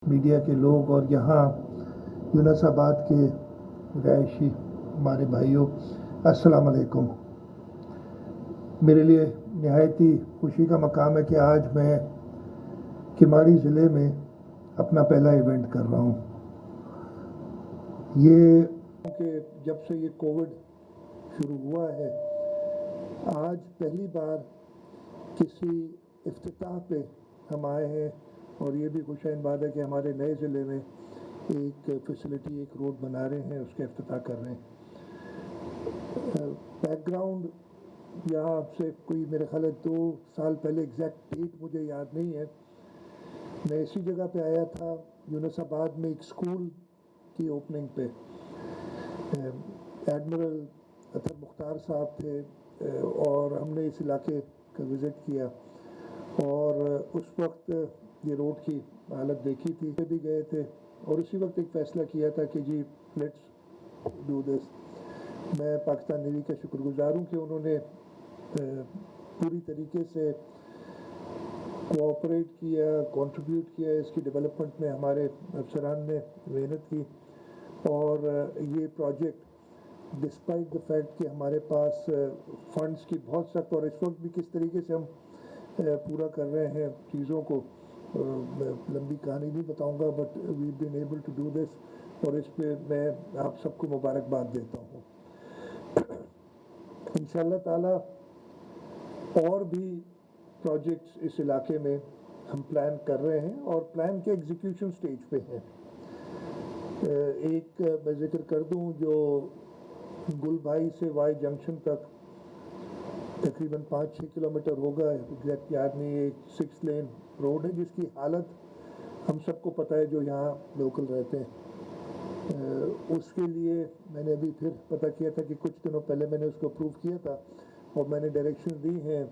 Media के लोग और यहाँ यूनसाबाद के रहायशी हमारे भाइयों, अस्सलाम वालेकुम। मेरे लिए नहायत ही खुशी का मकाम है कि आज मैं किमाड़ी ज़िले में अपना पहला इवेंट कर रहा हूँ। ये कि जब से ये कोविड शुरू हुआ है, आज पहली बार किसी इफ्तिताह पे हम आए हैं और ये भी खुशाइन बात है कि हमारे नए ज़िले में एक फैसिलिटी, एक रोड बना रहे हैं, उसका इफ्तिताह कर रहे हैं। बैकग्राउंड यहाँ से कोई मेरे ख्याल है 2 साल पहले, एग्जैक्ट डेट मुझे याद नहीं है, मैं इसी जगह पे आया था यूनसाबाद में एक स्कूल की ओपनिंग पे। एडमिरल अतर मुख्तार साहब थे और हमने इस इलाके का विज़िट किया और उस वक्त ये रोड की हालत देखी थी, भी गए थे और उसी वक्त एक फ़ैसला किया था कि जी लेट्स डू दिस। मैं पाकिस्तान नेवी का शुक्रगुजार हूँ कि उन्होंने पूरी तरीके से कोऑपरेट किया, कंट्रीब्यूट किया इसकी डेवलपमेंट में। हमारे अफसरान ने मेहनत की और ये प्रोजेक्ट डिस्पाइट द फैक्ट कि हमारे पास फंड्स की बहुत सख्त, और इस वक्त भी किस तरीके से हम पूरा कर रहे हैं चीज़ों को, लंबी कहानी नहीं बताऊंगा, but we been able to do this और इस पे मैं आप सबको मुबारकबाद देता हूँ। इंशाअल्लाह ताला और भी प्रोजेक्ट्स इस इलाके में हम प्लान कर रहे हैं और प्लान के एग्जीक्यूशन स्टेज पे हैं। एक मैं जिक्र कर दूं, जो गुलभाई से वाई जंक्शन तक तकरीबन 5-6 किलोमीटर होगा, एग्जैक्ट याद नहीं, एक 6 लेन रोड है जिसकी हालत हम सबको पता है जो यहाँ लोकल रहते हैं। उसके लिए मैंने अभी फिर पता किया था कि कुछ दिनों पहले मैंने उसको अप्रूव किया था और मैंने डायरेक्शन दी हैं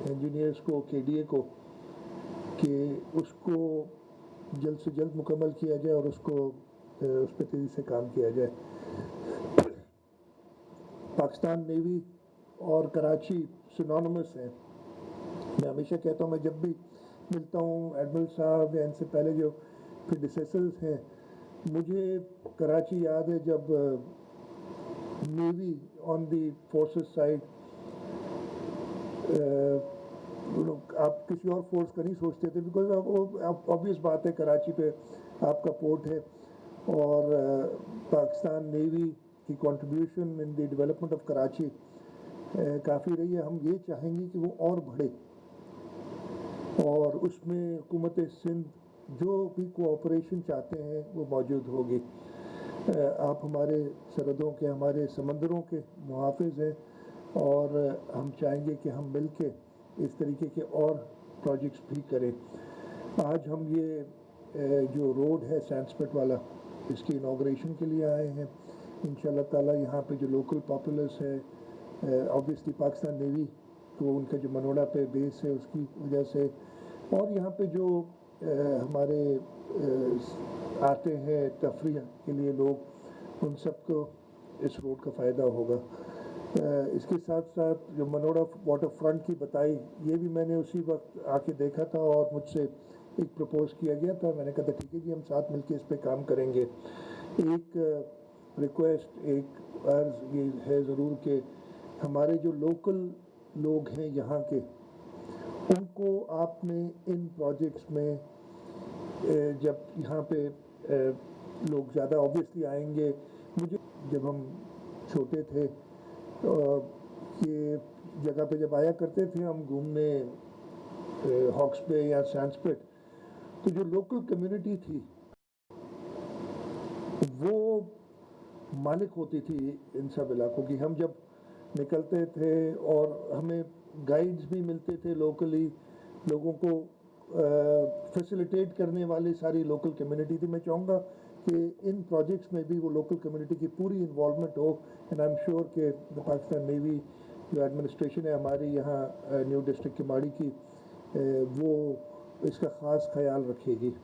इंजीनियर्स को, केडीए को, कि उसको जल्द से जल्द मुकम्मल किया जाए और उसको उस पर तेज़ी से काम किया जाए। पाकिस्तान नेवी और कराची सिनोनिमस हैं। मैं हमेशा कहता हूँ, मैं जब भी मिलता हूँ एडमिरल साहब या इनसे पहले जो प्रीडिसेसर्स हैं, मुझे कराची याद है जब navy on the forces side, आप किसी और फोर्स का नहीं सोचते थे, बिकॉज ऑब्वियस बात है कराची पे आपका पोर्ट है और पाकिस्तान नेवी की contribution in the development of Karachi काफ़ी रही है। हम ये चाहेंगे कि वो और बढ़े और उसमें हुकूमत सिंध जो भी कोऑपरेशन चाहते हैं वो मौजूद होगी। आप हमारे सरहदों के, हमारे समंदरों के मुहाफ़िज़ हैं और हम चाहेंगे कि हम मिल के इस तरीके के और प्रोजेक्ट्स भी करें। आज हम ये जो रोड है सैंडस्पिट वाला, इसकी इनॉग्रेशन के लिए आए हैं। इंशाअल्लाह ताला यहाँ पे जो लोकल पॉपुलस है, ऑब्वियसली पाकिस्तान नेवी तो उनका जो मनोड़ा पे बेस है उसकी वजह से, और यहाँ पे जो हमारे आते हैं तफरीह के लिए लोग, उन सबको इस रोड का फ़ायदा होगा। इसके साथ साथ जो मनोड़ा वाटर फ्रंट की बताई, ये भी मैंने उसी वक्त आके देखा था और मुझसे एक प्रपोज किया गया था। मैंने कहा था ठीक है जी, हम साथ मिलके इस पे काम करेंगे। एक रिक्वेस्ट, एक अर्ज़ ये है ज़रूर कि हमारे जो लोकल लोग हैं यहाँ के, उनको आपने इन प्रोजेक्ट्स में जब यहाँ पे लोग ज़्यादा ऑब्वियसली आएंगे, मुझे जब हम छोटे थे ये जगह पे जब आया करते थे हम घूमने हॉक्स पे या सैंडस्पिट, तो जो लोकल कम्युनिटी थी वो मालिक होती थी इन सब इलाकों की। हम जब निकलते थे और हमें गाइड्स भी मिलते थे लोकली, लोगों को फैसिलिटेट करने वाली सारी लोकल कम्युनिटी थी। मैं चाहूँगा कि इन प्रोजेक्ट्स में भी वो लोकल कम्युनिटी की पूरी इन्वॉल्वमेंट हो, एंड आई एम श्योर कि पाकिस्तान नेवी जो एडमिनिस्ट्रेशन है हमारी यहाँ न्यू डिस्ट्रिक्ट किमाड़ी की, वो इसका ख़ास ख्याल रखेगी।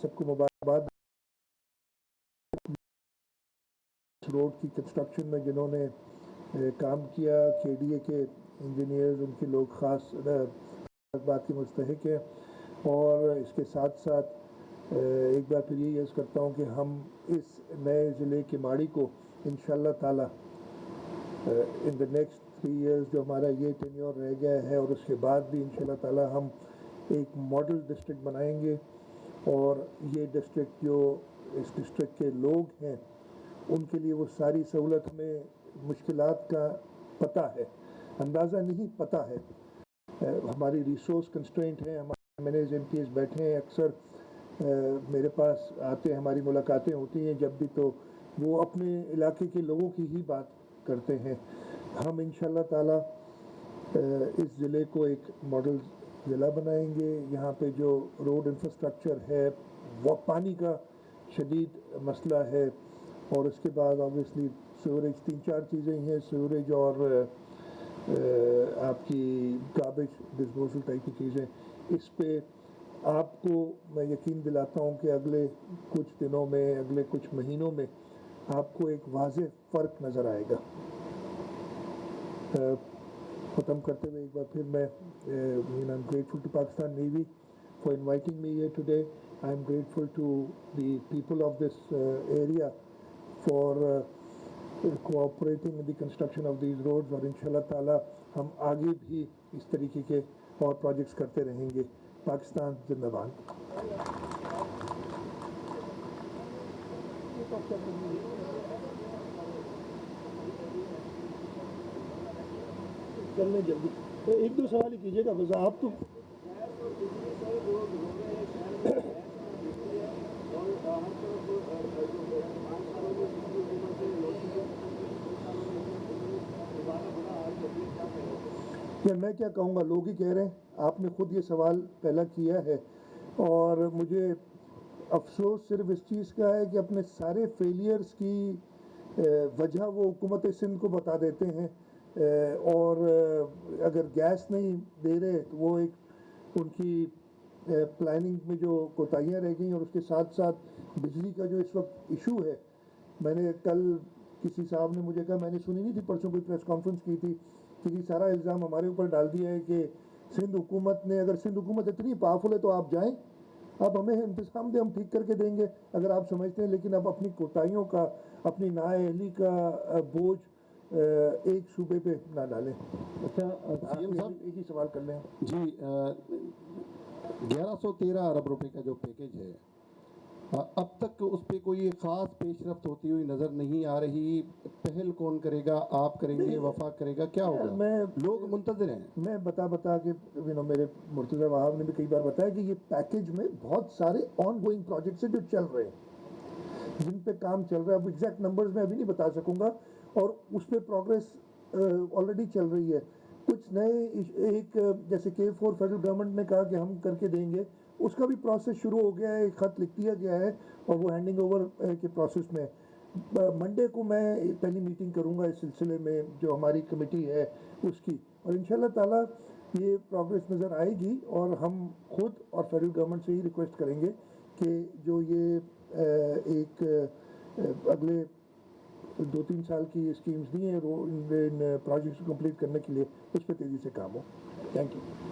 सबको मुबारकबाद रोड की कंस्ट्रक्शन में जिन्होंने काम किया, केडीए के इंजीनियर्स, उनके लोग ख़ास بات کی مستحق ہے، اور اس کے ساتھ ساتھ ایک بار پھر یہ عرض کرتا ہوں کہ ہم اس نئے ضلع کے ماڑی کو انشاءاللہ تعالی ان دا نیکسٹ 3 ایئرز جو ہمارا یہ ٹینیور رہ گیا ہے، اور اس کے بعد بھی انشاءاللہ تعالی ہم ایک ماڈل ڈسٹرکٹ بنائیں گے، اور یہ ڈسٹرکٹ جو اس ڈسٹرکٹ کے لوگ ہیں ان کے لیے وہ ساری سہولت میں مشکلات کا پتہ ہے، اندازہ نہیں پتہ ہے۔ ہماری ریسورس کنسٹرینٹ ہیں، ہمارے مینیج ایم پی ایس بیٹھے ہیں، اکثر میرے پاس آتے ہیں، ہماری ملاقاتیں ہوتی ہیں جب بھی، تو وہ اپنے علاقے کے لوگوں کی ہی بات کرتے ہیں۔ ہم انشاءاللہ تعالی اس ضلع کو ایک ماڈل ضلع بنائیں گے۔ یہاں پہ جو روڈ انفراسٹرکچر ہے، وہ پانی کا شدید مسئلہ ہے، اور اس کے بعد آبویسلی سیوریج، 3-4 چیزیں ہیں، سیوریج اور آپ کی گاربیج ڈسپوزل ٹائپ کی چیزیں۔ اس پہ آپ کو میں یقین دلاتا ہوں کہ اگلے کچھ دنوں میں، اگلے کچھ مہینوں میں آپ کو ایک واضح فرق نظر آئے گا۔ ختم کرتے ہوئے ایک بار پھر میں I'm grateful to Pakistan Navy for inviting me here today. I'm grateful to the people of this area for cooperating in the construction of these roads، اور انشاءاللہ تعالی ہم آگے بھی اس طریقے کے اور پروجیکٹس کرتے رہیں گے۔ پاکستان زندہ باد۔ چلنے جلدی ایک دو سوال ہی کیجیے گا بس آپ تو۔ میں کیا کہوں گا، لوگ ہی کہہ رہے ہیں، آپ نے خود یہ سوال پہلا کیا ہے، اور مجھے افسوس صرف اس چیز کا ہے کہ اپنے سارے فیلیئرز کی وجہ وہ حکومت سندھ کو بتا دیتے ہیں، اور اگر گیس نہیں دے رہے تو وہ ایک ان کی پلاننگ میں جو کوتاہیاں رہ گئیں، اور اس کے ساتھ ساتھ بجلی کا جو اس وقت ایشو ہے۔ میں نے کل کسی صاحب نے مجھے کہا، میں نے سنی نہیں تھی، پرسوں کوئی پریس کانفرنس کی تھی کہ یہ سارا الزام ہمارے اوپر ڈال دیا ہے کہ سندھ حکومت نے، اگر سندھ حکومت اتنی پاورفل ہے تو آپ جائیں، آپ ہمیں انتظام دیں، ہم ٹھیک کر کے دیں گے اگر آپ سمجھتے ہیں، لیکن اب اپنی کوتاہیوں کا، اپنی نااہلی کا بوجھ ایک صوبے پہ نہ ڈالیں۔ اچھا سی ایم صاحب، ایک ہی سوال کر لیں جی 1113 ارب روپے کا جو پیکیج ہے، اب تک اس پہ کوئی خاص پیش رفت ہوتی ہوئی نظر نہیں آ رہی۔ پہل کون کرے گا؟ آپ کریں گے، وفاق کرے گا، کیا ہوگا؟ لوگ منتظر ہیں۔ میں بتا کے میرے مرتضی وہاب نے بھی کئی بار بتایا کہ یہ پیکیج میں بہت سارے آن گوئنگ پروجیکٹس ہیں جو چل رہے ہیں، جن پہ کام چل رہا ہے۔ اب ایگزیکٹ نمبرز میں ابھی نہیں بتا سکوں گا، اور اس پہ پروگریس آلریڈی چل رہی ہے۔ کچھ نئے ایک جیسے K4 فیڈرل گورنمنٹ نے کہا کہ ہم کر کے دیں گے، اس کا بھی پروسیس شروع ہو گیا ہے، ایک خط لکھ دیا گیا ہے اور وہ ہینڈنگ اوور کے پروسیس میں۔ منڈے کو میں پہلی میٹنگ کروں گا اس سلسلے میں، جو ہماری کمیٹی ہے اس کی، اور انشاءاللہ تعالی یہ پروگریس نظر آئے گی، اور ہم خود اور فیڈرل گورنمنٹ سے ہی ریکویسٹ کریں گے کہ جو یہ ایک اگلے 2-3 سال کی اسکیمز دی ہیں ان پروجیکٹس کو کمپلیٹ کرنے کے لیے، اس پہ تیزی سے کام ہو۔ Thank you.